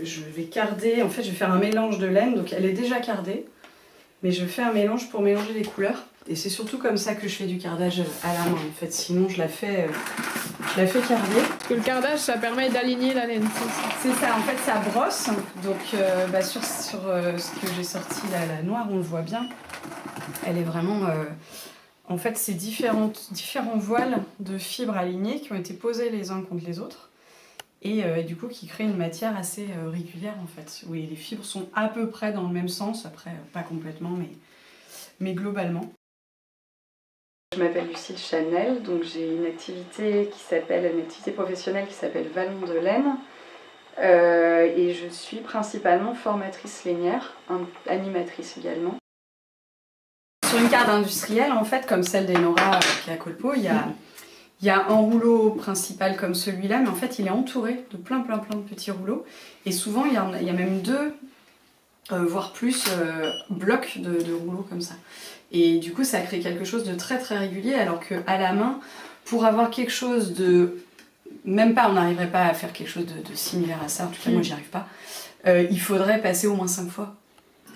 Je vais carder, en fait je vais faire un mélange de laine, donc elle est déjà cardée, mais je fais un mélange pour mélanger les couleurs. Et c'est surtout comme ça que je fais du cardage à la main en fait, sinon je la fais carder. Parce que le cardage ça permet d'aligner la laine, c'est ça? C'est ça, en fait ça brosse, donc sur ce que j'ai sorti là, la noire, on le voit bien. Elle est vraiment... en fait c'est différents voiles de fibres alignées qui ont été posés les uns contre les autres. Et du coup qui crée une matière assez régulière en fait. Oui, les fibres sont à peu près dans le même sens, après pas complètement, mais globalement. Je m'appelle Lucille Chanel, donc j'ai une activité professionnelle qui s'appelle Vallon de laine. Et je suis principalement formatrice lainière, animatrice également. Sur une carte industrielle, en fait, comme celle d'Enora qui est à Colpo, il y a un rouleau principal comme celui-là, mais en fait il est entouré de plein de petits rouleaux. Et souvent il y a même deux, voire plus, blocs de rouleaux comme ça. Et du coup ça crée quelque chose de très régulier, alors qu'à la main, pour avoir quelque chose de... Même pas, on n'arriverait pas à faire quelque chose de similaire à ça, en tout cas moi j'y arrive pas. Il faudrait passer au moins 5 fois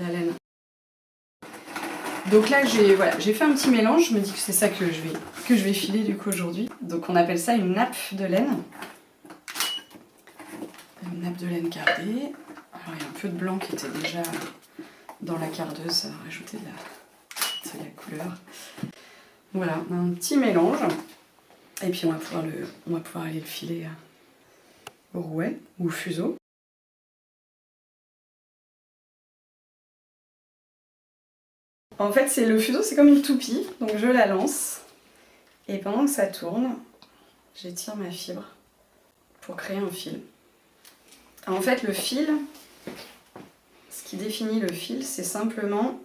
la laine. Donc là j'ai fait un petit mélange, je me dis que c'est ça que je vais filer du coup aujourd'hui. Donc on appelle ça une nappe de laine. Une nappe de laine cardée. Alors il y a un peu de blanc qui était déjà dans la cardeuse, ça va rajouter de la couleur. Voilà, un petit mélange. Et puis on va pouvoir aller le filer au rouet ou au fuseau. En fait, le fuseau, c'est comme une toupie, donc je la lance. Et pendant que ça tourne, j'étire ma fibre pour créer un fil. Alors, en fait, le fil, ce qui définit le fil, c'est simplement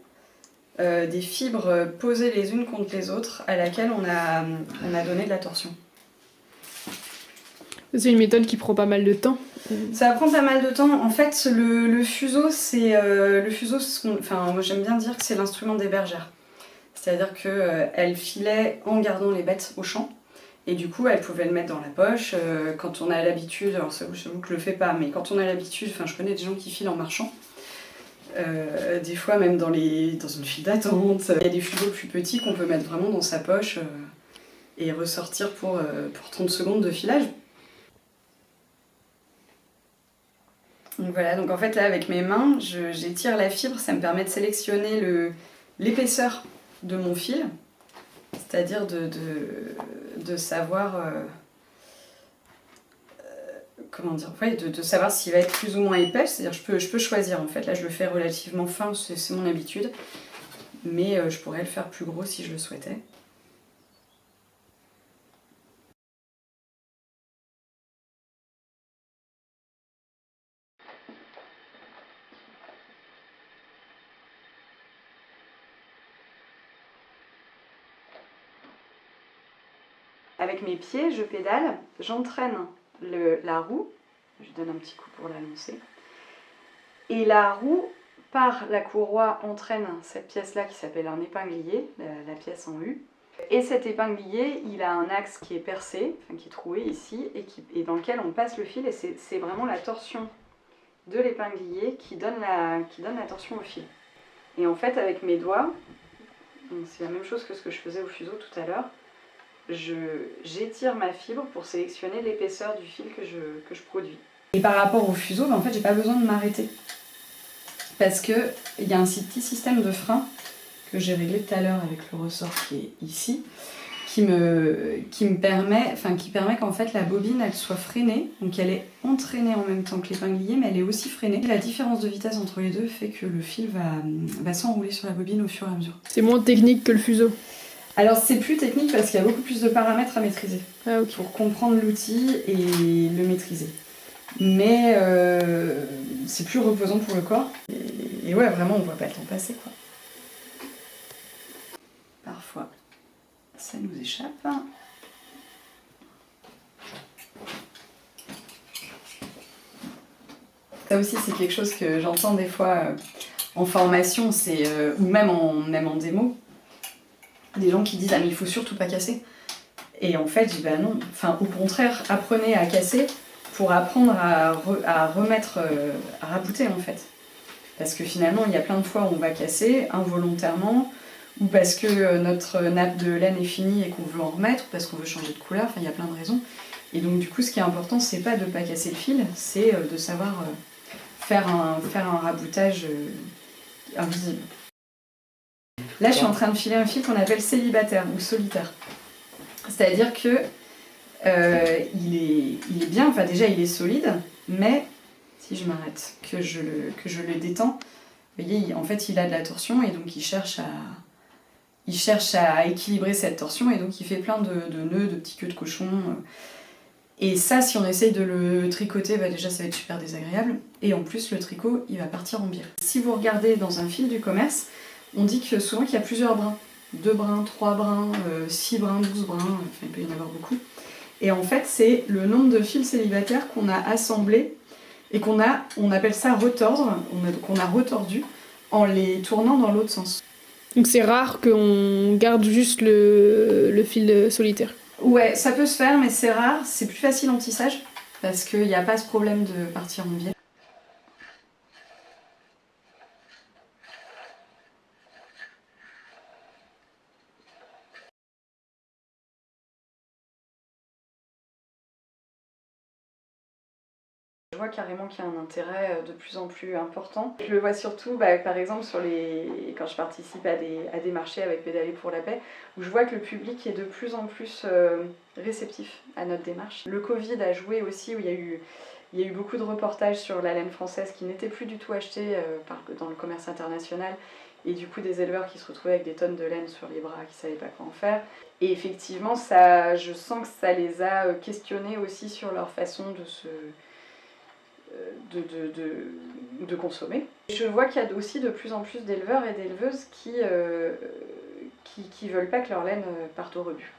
des fibres posées les unes contre les autres à laquelle on a donné de la torsion. C'est une méthode qui prend pas mal de temps. Ça prend pas mal de temps. En fait, le fuseau, c'est moi j'aime bien dire que c'est l'instrument des bergères. C'est-à-dire qu'elle filait en gardant les bêtes au champ. Et du coup, elle pouvait le mettre dans la poche. Quand on a l'habitude, alors j'avoue que je le fais pas, mais quand on a l'habitude, je connais des gens qui filent en marchant. Des fois même dans une file d'attente. Il y a des fuseaux plus petits qu'on peut mettre vraiment dans sa poche et ressortir pour 30 secondes de filage. Donc voilà, donc en fait là avec mes mains, j'étire la fibre, ça me permet de sélectionner l'épaisseur de mon fil, c'est-à-dire de savoir comment dire, de savoir s'il va être plus ou moins épais, c'est-à-dire je peux choisir en fait, là je le fais relativement fin, c'est mon habitude, mais je pourrais le faire plus gros si je le souhaitais. Avec mes pieds, je pédale, j'entraîne la roue, je donne un petit coup pour la lancer, et la roue, par la courroie, entraîne cette pièce-là qui s'appelle un épinglier, la pièce en U. Et cet épinglier, il a un axe qui est percé, qui est troué ici, et dans lequel on passe le fil, et c'est vraiment la torsion de l'épinglier qui donne la torsion au fil. Et en fait, avec mes doigts, c'est la même chose que ce que je faisais au fuseau tout à l'heure, j'étire ma fibre pour sélectionner l'épaisseur du fil que je produis. Et par rapport au fuseau, en fait, j'ai pas besoin de m'arrêter. Parce qu'il y a un petit système de frein que j'ai réglé tout à l'heure avec le ressort qui est ici, qui permet qu'en fait la bobine elle soit freinée, donc elle est entraînée en même temps que l'épinglier, mais elle est aussi freinée. La différence de vitesse entre les deux fait que le fil va s'enrouler sur la bobine au fur et à mesure. C'est moins technique que le fuseau. Alors c'est plus technique parce qu'il y a beaucoup plus de paramètres à maîtriser pour comprendre l'outil et le maîtriser. Mais c'est plus reposant pour le corps. Et ouais, vraiment, on voit pas le temps passer, quoi. Parfois, ça nous échappe. Ça aussi, c'est quelque chose que j'entends des fois en formation, ou même en démo. Des gens qui disent « Ah mais il faut surtout pas casser ». Et en fait, je dis « Bah non, enfin, au contraire, apprenez à casser pour apprendre à remettre, à rabouter en fait. » Parce que finalement, il y a plein de fois où on va casser involontairement, ou parce que notre nappe de laine est finie et qu'on veut en remettre, ou parce qu'on veut changer de couleur, enfin il y a plein de raisons. Et donc du coup, ce qui est important, c'est pas de pas casser le fil, c'est de savoir faire un raboutage invisible. Là, je suis en train de filer un fil qu'on appelle célibataire ou solitaire. C'est-à-dire que il est bien, enfin déjà il est solide, mais si je m'arrête, que je le détends, vous voyez, en fait il a de la torsion et donc il cherche à équilibrer cette torsion et donc il fait plein de nœuds, de petits queues de cochon. Et ça, si on essaye de le tricoter, bah déjà ça va être super désagréable. Et en plus, le tricot, il va partir en biais. Si vous regardez dans un fil du commerce, on dit que souvent qu'il y a plusieurs brins. 2 brins, 3 brins, 6 brins, 12 brins, enfin il peut y en avoir beaucoup. Et en fait, c'est le nombre de fils célibataires qu'on a assemblés et on appelle ça retordre, qu'on a retordu en les tournant dans l'autre sens. Donc c'est rare qu'on garde juste le fil solitaire. Ouais, ça peut se faire, mais c'est rare. C'est plus facile en tissage parce qu'il n'y a pas ce problème de partir en biais. Je vois carrément qu'il y a un intérêt de plus en plus important. Je le vois surtout, par exemple, quand je participe à des marchés avec Pédaler pour la paix, où je vois que le public est de plus en plus réceptif à notre démarche. Le Covid a joué aussi, où il y a eu beaucoup de reportages sur la laine française qui n'étaient plus du tout achetée dans le commerce international, et du coup des éleveurs qui se retrouvaient avec des tonnes de laine sur les bras, qui ne savaient pas quoi en faire. Et effectivement, je sens que ça les a questionnés aussi sur leur façon de consommer. Je vois qu'il y a aussi de plus en plus d'éleveurs et d'éleveuses qui veulent pas que leur laine parte au rebut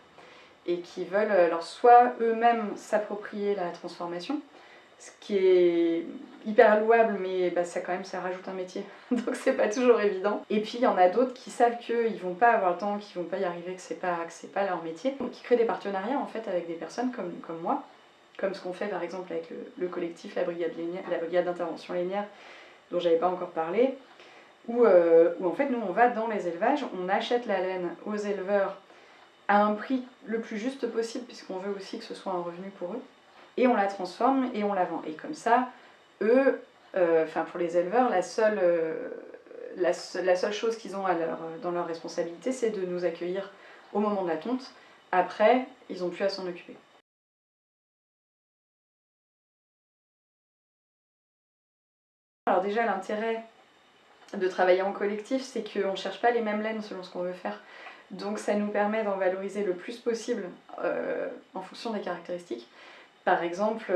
et qui veulent alors soit eux-mêmes s'approprier la transformation, ce qui est hyper louable, mais ça rajoute un métier, donc c'est pas toujours évident. Et puis il y en a d'autres qui savent qu'ils vont pas avoir le temps, qu'ils vont pas y arriver, que c'est pas leur métier, donc qui créent des partenariats en fait avec des personnes comme moi, comme ce qu'on fait par exemple avec le collectif la brigade d'intervention lainière, dont j'avais pas encore parlé, où en fait nous on va dans les élevages, on achète la laine aux éleveurs à un prix le plus juste possible, puisqu'on veut aussi que ce soit un revenu pour eux, et on la transforme et on la vend. Et comme ça, eux, pour les éleveurs, la seule chose qu'ils ont dans leur responsabilité, c'est de nous accueillir au moment de la tonte. Après, ils n'ont plus à s'en occuper. Alors déjà, l'intérêt de travailler en collectif, c'est qu'on ne cherche pas les mêmes laines selon ce qu'on veut faire. Donc ça nous permet d'en valoriser le plus possible en fonction des caractéristiques. Par exemple,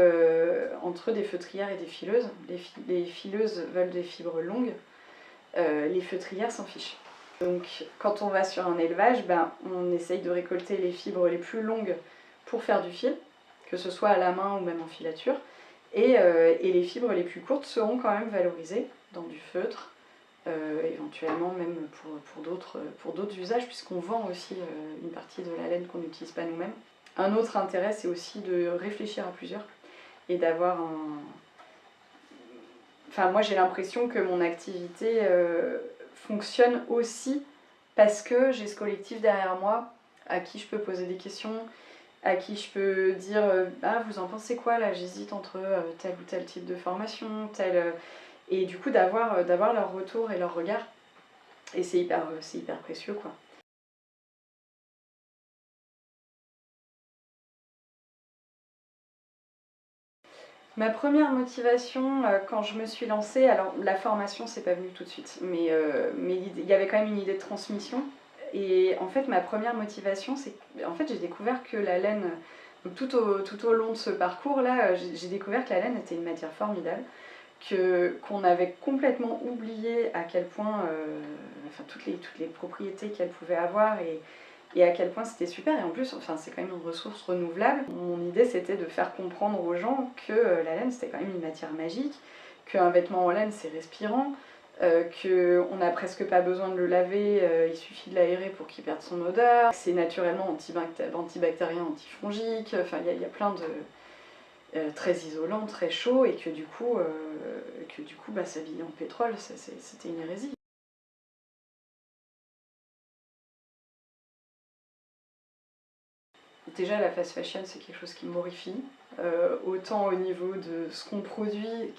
entre des feutrières et des fileuses, les fileuses veulent des fibres longues, les feutrières s'en fichent. Donc quand on va sur un élevage, on essaye de récolter les fibres les plus longues pour faire du fil, que ce soit à la main ou même en filature, et les fibres les plus courtes seront quand même valorisées dans du feutre, éventuellement même pour d'autres usages, puisqu'on vend aussi une partie de la laine qu'on n'utilise pas nous-mêmes. Un autre intérêt, c'est aussi de réfléchir à plusieurs et d'avoir moi j'ai l'impression que mon activité fonctionne aussi parce que j'ai ce collectif derrière moi à qui je peux poser des questions, à qui je peux dire ah vous en pensez quoi là, j'hésite entre tel ou tel type de formation, et du coup d'avoir leur retour et leur regard, et c'est hyper précieux quoi. Ma première motivation quand je me suis lancée, alors la formation c'est pas venu tout de suite, mais il y avait quand même une idée de transmission. Et en fait ma première motivation c'est en fait j'ai découvert que la laine, donc tout au long de ce parcours là, j'ai découvert que la laine était une matière formidable, qu'on avait complètement oublié à quel point toutes les propriétés qu'elle pouvait avoir, et à quel point c'était super. Et en plus, enfin, c'est quand même une ressource renouvelable. Mon idée, c'était de faire comprendre aux gens que la laine, c'était quand même une matière magique, qu'un vêtement en laine, c'est respirant, qu'on n'a presque pas besoin de le laver, il suffit de l'aérer pour qu'il perde son odeur. C'est naturellement antibactérien, antifongique, enfin, il y a plein de... très isolant, très chaud, et que du coup, bah, s'habiller en pétrole, c'était une hérésie. Déjà, la fast fashion, c'est quelque chose qui m'horrifie, autant au niveau de ce qu'on produit,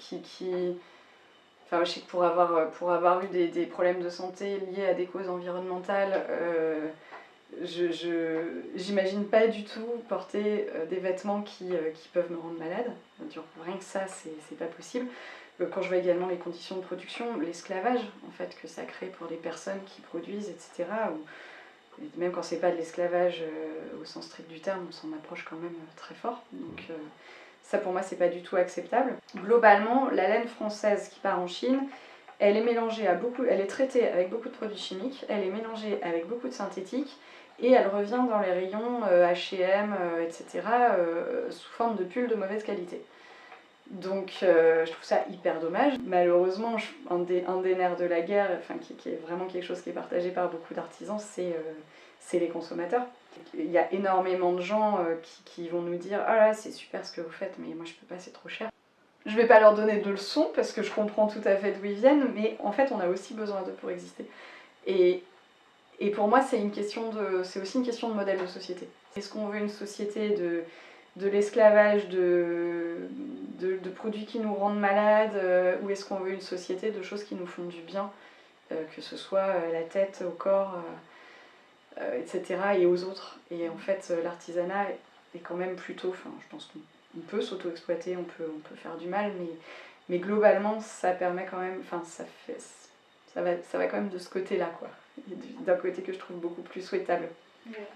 Enfin, je sais que pour avoir eu des problèmes de santé liés à des causes environnementales, j'imagine pas du tout porter des vêtements qui peuvent me rendre malade. Rien que ça, c'est pas possible. Quand je vois également les conditions de production, l'esclavage en fait, que ça crée pour les personnes qui produisent, etc. Même quand c'est pas de l'esclavage au sens strict du terme, on s'en approche quand même très fort. Donc ça pour moi c'est pas du tout acceptable. Globalement, la laine française qui part en Chine, elle est mélangée elle est traitée avec beaucoup de produits chimiques, elle est mélangée avec beaucoup de synthétiques et elle revient dans les rayons H&M, etc. Sous forme de pulls de mauvaise qualité. Donc je trouve ça hyper dommage. Malheureusement, un des nerfs de la guerre, enfin, qui est vraiment quelque chose qui est partagé par beaucoup d'artisans, c'est les consommateurs. Il y a énormément de gens qui vont nous dire « Ah là, c'est super ce que vous faites, mais moi je peux pas, c'est trop cher ». Je vais pas leur donner de leçons parce que je comprends tout à fait d'où ils viennent, mais en fait on a aussi besoin d'eux pour exister. Et pour moi c'est aussi une question de modèle de société. Est-ce qu'on veut une société de l'esclavage, de produits qui nous rendent malades, ou est-ce qu'on veut une société de choses qui nous font du bien, que ce soit la tête, au corps, etc. et aux autres. Et en fait, l'artisanat est quand même plutôt... Enfin, je pense qu'on peut s'auto-exploiter, on peut faire du mal, mais globalement, ça permet quand même... Enfin, ça va quand même de ce côté-là, quoi. D'un côté que je trouve beaucoup plus souhaitable. Ouais.